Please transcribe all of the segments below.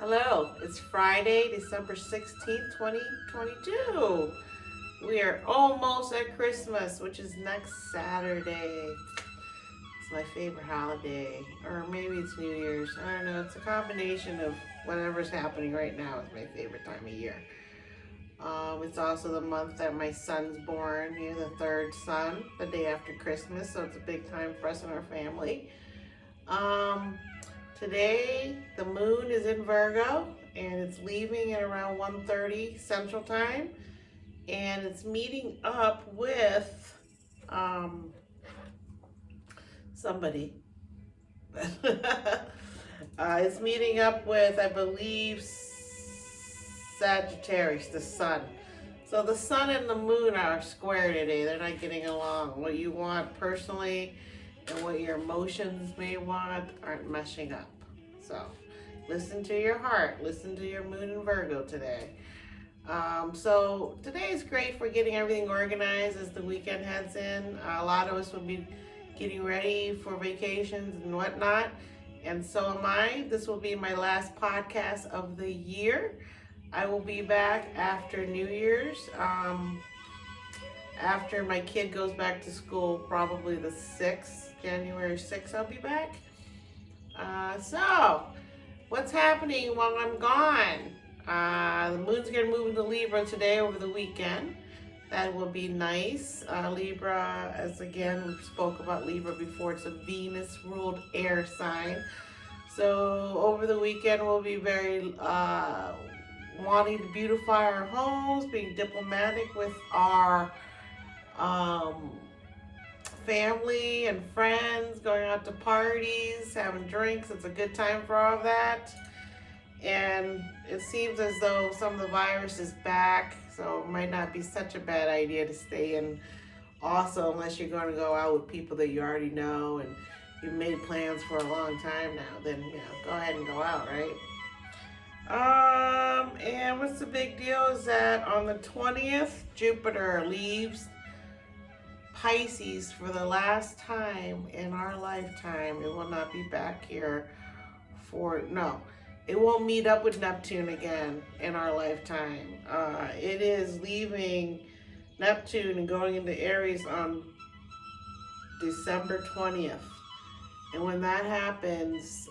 Hello, it's Friday, December 16th, 2022. We are almost at Christmas, which is next Saturday. It's my favorite holiday, or maybe it's New Year's. I don't know. It's a combination of whatever's happening right now. It's my favorite time of year. It's also the month that my son's born. He's the third son, the day after Christmas, so it's a big time for us and our family. Um, Today, the moon is in Virgo, and it's leaving at around 1:30 Central Time, and it's meeting up with somebody. It's meeting up with, I believe, Sagittarius, the sun. So the sun and the moon are square today. They're not getting along. What you want personally and what your emotions may want aren't meshing up. So listen to your heart. Listen to your moon in Virgo today. So today is great for getting everything organized as the weekend heads in. A lot of us will be getting ready for vacations and whatnot. And so am I. This will be my last podcast of the year. I will be back after New Year's. After my kid goes back to school, probably the 6th, January 6th, I'll be back. So, what's happening while I'm gone? The moon's going to move into Libra today over the weekend. That will be nice. Libra, as again, we spoke about Libra before, it's a Venus-ruled air sign. So, over the weekend, we'll be very wanting to beautify our homes, being diplomatic with our family and friends, going out to parties, having drinks. It's a good time for all of that. And it seems as though some of the virus is back, so it might not be such a bad idea to stay in also, unless you're going to go out with people that you already know and you've made plans for a long time now. Then, go ahead and go out, right? And what's the big deal is that on the 20th, Jupiter leaves Pisces for the last time in our lifetime. It will not be back here it won't meet up with Neptune again in our lifetime. It is leaving Neptune and going into Aries on December 20th. And when that happens,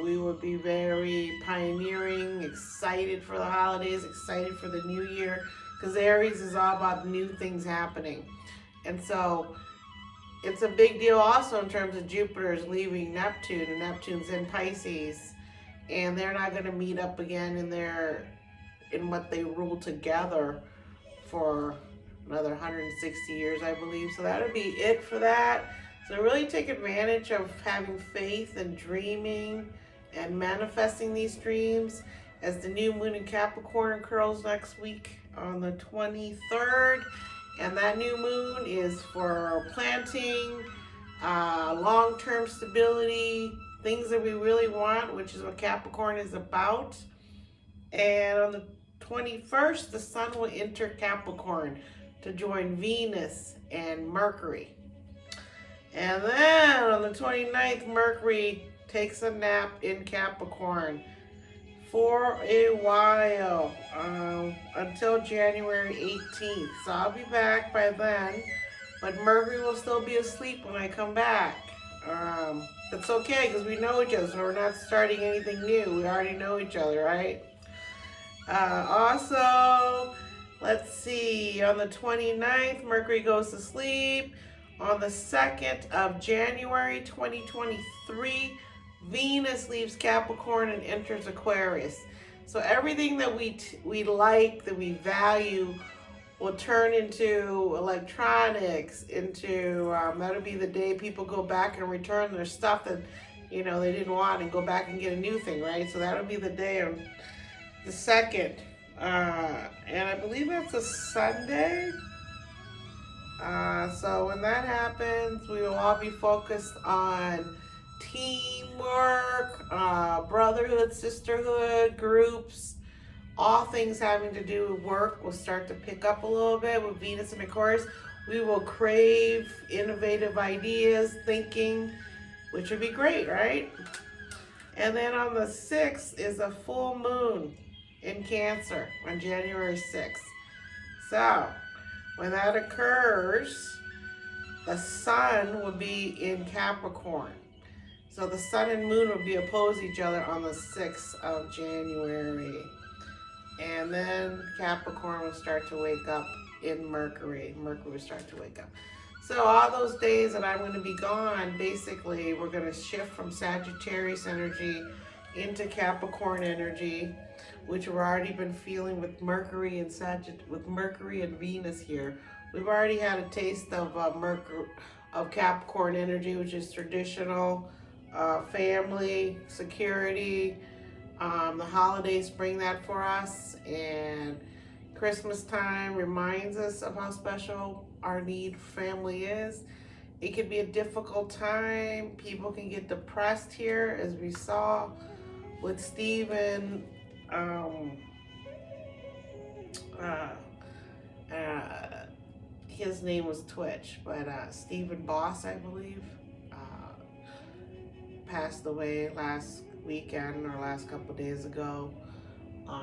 we will be very pioneering, excited for the holidays, excited for the new year, because Aries is all about new things happening. And so it's a big deal also in terms of Jupiter's leaving Neptune, and Neptune's in Pisces, and they're not going to meet up again in what they rule together for another 160 years, I believe. So that'll be it for that. So really take advantage of having faith and dreaming and manifesting these dreams as the new moon in Capricorn occurs next week on the 23rd. And that new moon is for planting, long-term stability, things that we really want, which is what Capricorn is about. And on the 21st, the sun will enter Capricorn to join Venus and Mercury. And then on the 29th, Mercury takes a nap in Capricorn for a while, until January 18th. So I'll be back by then, but Mercury will still be asleep when I come back. It's okay because we know each other, so we're not starting anything new. We already know each other, right? Also, let's see, on the 29th, Mercury goes to sleep. On the 2nd of January 2023, Venus leaves Capricorn and enters Aquarius. So everything that we like, that we value, will turn into electronics, that'll be the day people go back and return their stuff that, they didn't want and go back and get a new thing, right? So that'll be the day of the 2nd. And I believe that's a Sunday. So when that happens, we will all be focused on teamwork, brotherhood, sisterhood, groups, all things having to do with work will start to pick up a little bit with Venus and Aquarius. We will crave innovative ideas, thinking, which would be great, right? And then on the 6th is a full moon in Cancer on January 6th. So when that occurs, the sun will be in Capricorn. So the sun and moon will be opposed to each other on the 6th of January. And then Capricorn will start to wake up in Mercury. Mercury will start to wake up. So all those days that I'm going to be gone, basically, we're going to shift from Sagittarius energy into Capricorn energy, which we've already been feeling with Mercury and with Mercury and Venus here. We've already had a taste of Capricorn energy, which is traditional, family, security. The holidays bring that for us, and Christmas time reminds us of how special our need for family is. It can be a difficult time. People can get depressed here, as we saw with Stephen. His name was Twitch, but Stephen Boss, I believe, passed away last weekend or last couple days ago.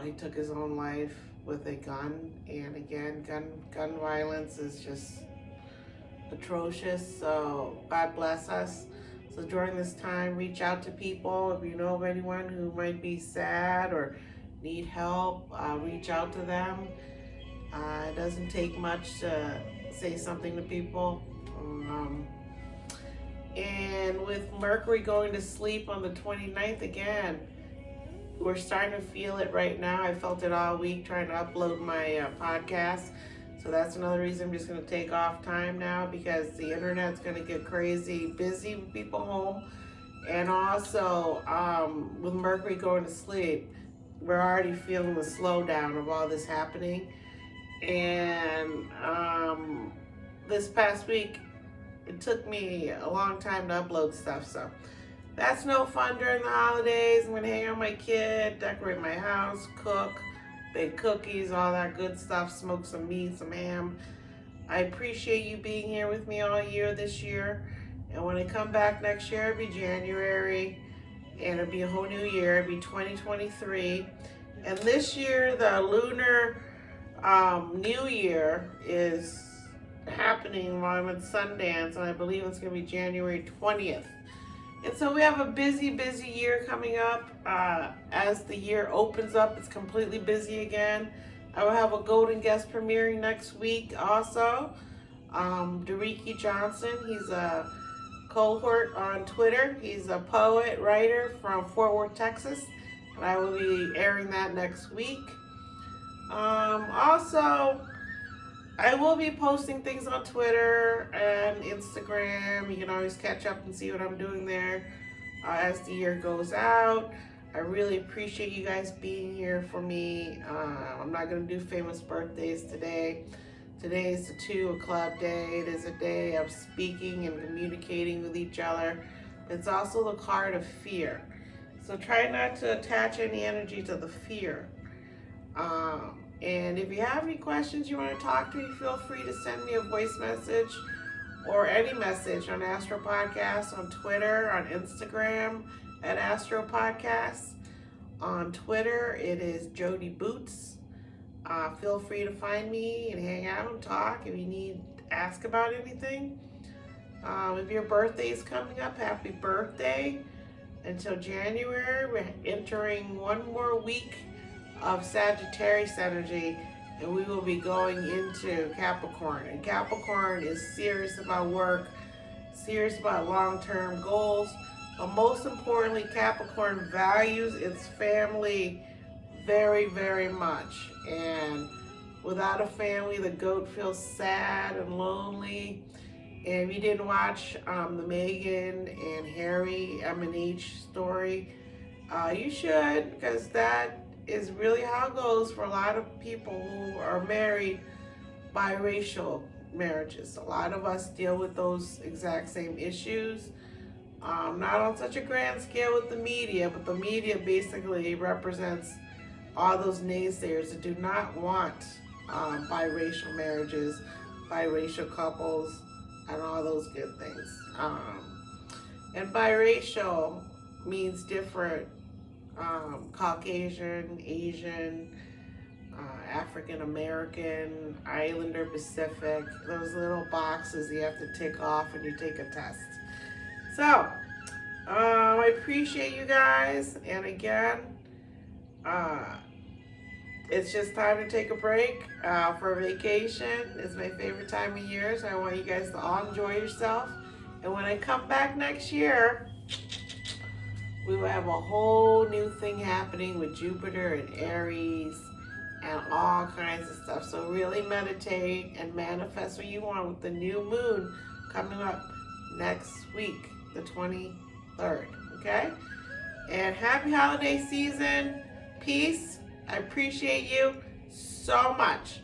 He took his own life with a gun, and again, gun violence is just atrocious. So God bless us. So during this time, reach out to people. If you know of anyone who might be sad or need help, reach out to them. It doesn't take much to say something to people. And with Mercury going to sleep on the 29th again, we're starting to feel it right now. I felt it all week trying to upload my podcast. So that's another reason I'm just going to take off time now, because the internet's going to get crazy busy with people home. And also, with Mercury going to sleep, we're already feeling the slowdown of all this happening. And this past week, it took me a long time to upload stuff. So that's no fun during the holidays. I'm going to hang out with my kid, decorate my house, cook, bake cookies, all that good stuff, smoke some meat, some ham. I appreciate you being here with me all year this year. And when I come back next year, it'll be January, and it'll be a whole new year. It'll be 2023. And this year, the lunar New Year is happening while I'm at Sundance, and I believe it's going to be January 20th. And so we have a busy year coming up. As the year opens up, it's completely busy again. I will have a golden guest premiering next week also. Dariki Johnson, he's a cohort on Twitter. He's a poet, writer from Fort Worth, Texas. And I will be airing that next week. Also, I will be posting things on Twitter and Instagram. You can always catch up and see what I'm doing there as the year goes out. I really appreciate you guys being here for me. I'm not going to do famous birthdays today. Today is the 2 Club Day. It is a day of speaking and communicating with each other. It's also the card of fear. So try not to attach any energy to the fear. And if you have any questions you want to talk to me, feel free to send me a voice message or any message on Astro Podcast, on Twitter, on Instagram at Astro Podcast. On Twitter, it is Jody Boots. Feel free to find me and hang out and talk if you need to ask about anything. If your birthday is coming up, happy birthday. Until January, we're entering one more week of Sagittarius energy, and we will be going into Capricorn. And Capricorn is serious about work, serious about long-term goals, but most importantly, Capricorn values its family very much. And without a family, the goat feels sad and lonely. And if you didn't watch the Meghan and Harry M&H story, you should, because that is really how it goes for a lot of people who are married biracial marriages. A lot of us deal with those exact same issues. Not on such a grand scale with the media, but the media basically represents all those naysayers that do not want biracial marriages, biracial couples, and all those good things. And biracial means different. Caucasian, Asian, African American, Islander, Pacific. Those little boxes you have to tick off when you take a test. So, I appreciate you guys. And again, it's just time to take a break for vacation. It's my favorite time of year, so I want you guys to all enjoy yourself. And when I come back next year, we will have a whole new thing happening with Jupiter and Aries and all kinds of stuff. So really meditate and manifest what you want with the new moon coming up next week, the 23rd. Okay? And happy holiday season. Peace. I appreciate you so much.